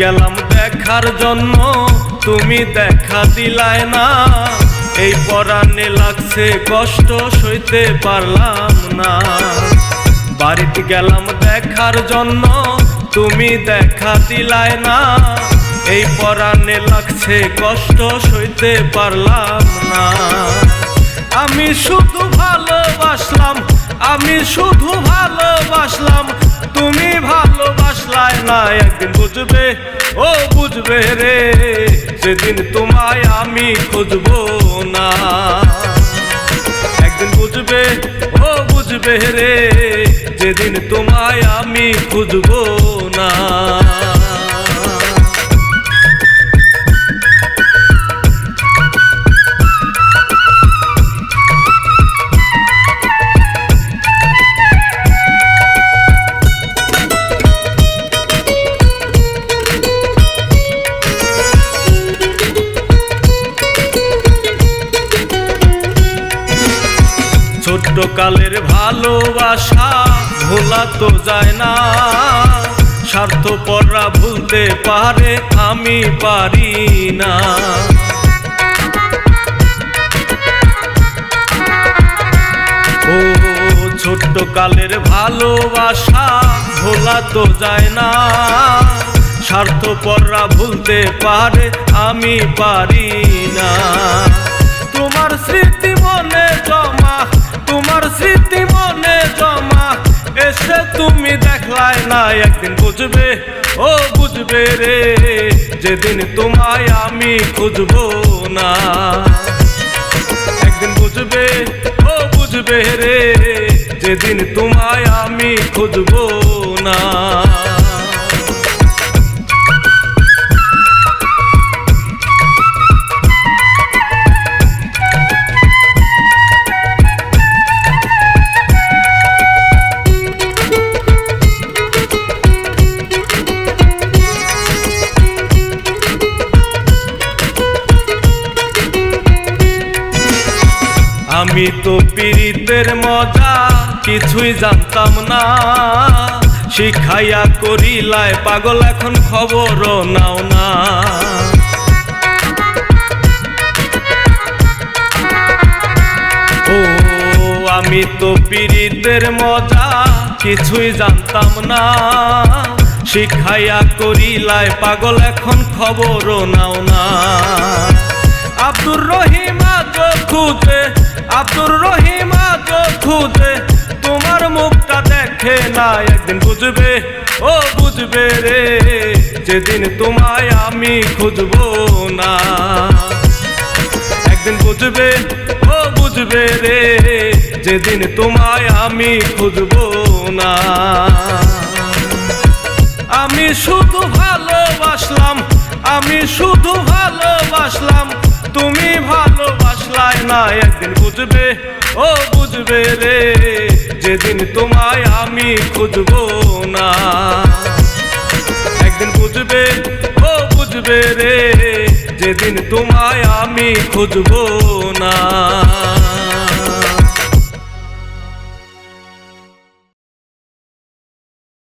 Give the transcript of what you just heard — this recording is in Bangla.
গেলাম দেখার জন্য, তুমি দেখা দিলাই না। এই পরাণে লাগছে কষ্ট, সইতে পারলাম না। বাড়িতে গেলাম দেখার জন্য, তুমি দেখা দিলাই না। এই পরাণে লাগছে কষ্ট, সইতে পারলাম না। আমি শুধু ভালোবাসলাম, আমি শুধু ভালোবাসলাম, তুমি ভালোবাসলাই না। একদিন বুঝবে, ও বুঝবে রে, সেদিন তোমায় আমি খুঁজবো না। একদিন বুঝবে, ও বুঝবে রে, যেদিন তোমায় আমি খুঁজবো না। ছোট্ট কালের ভালোবাসা ভোলা তো যায় না, স্বার্থপররা ভুলতে পারে, আমি পারি না। ও ছোট্ট কালের ভালোবাসা ভোলা তো যায় না, স্বার্থপররা ভুলতে পারে, আমি পারি না। তোমার স্মৃতি মনে জমা, তোমার স্মৃতি মনে জমা, এসে তুমি দেখলাই না। একদিন বুঝবে, ও বুঝবে রে, যেদিন তোমায় আমি খুঁজবো না। একদিন বুঝবে, ও বুঝবে রে, যেদিন তোমায় আমি খুঁজবো না। আমি তো পীড়িতের মজা কিছুই জানতাম না, শিখাইয়া করিলাই পাগল, এখন খবর নাও না। ও আমি তো পীড়িতের মজা কিছুই জানতাম না, শিখাইয়া করিলাই পাগল, এখন খবর নাও না। আব্দুর রহিম আজ খুঁজে, আব্দুর রহিম আজ খুঁজে, তোমার মুখটা দেখে না। একদিন বুঝবে, ও বুঝবে রে, যেদিন তোমায় আমি খুঁজবো না। একদিন বুঝবে, ও বুঝবে রে, যেদিন তোমায় আমি খুঁজবো না। আমি শুধু ভালোবাসলাম, আমি শুধু ভালোবাসলাম, তুমি ভালোবাসলাই না। একদিন বুঝবে, ও বুঝবে রে, যেদিন তোমায় আমি খুঁজবো না। একদিন বুঝবে, ও বুঝবে রে, যেদিন তোমায় আমি খুঁজবো না।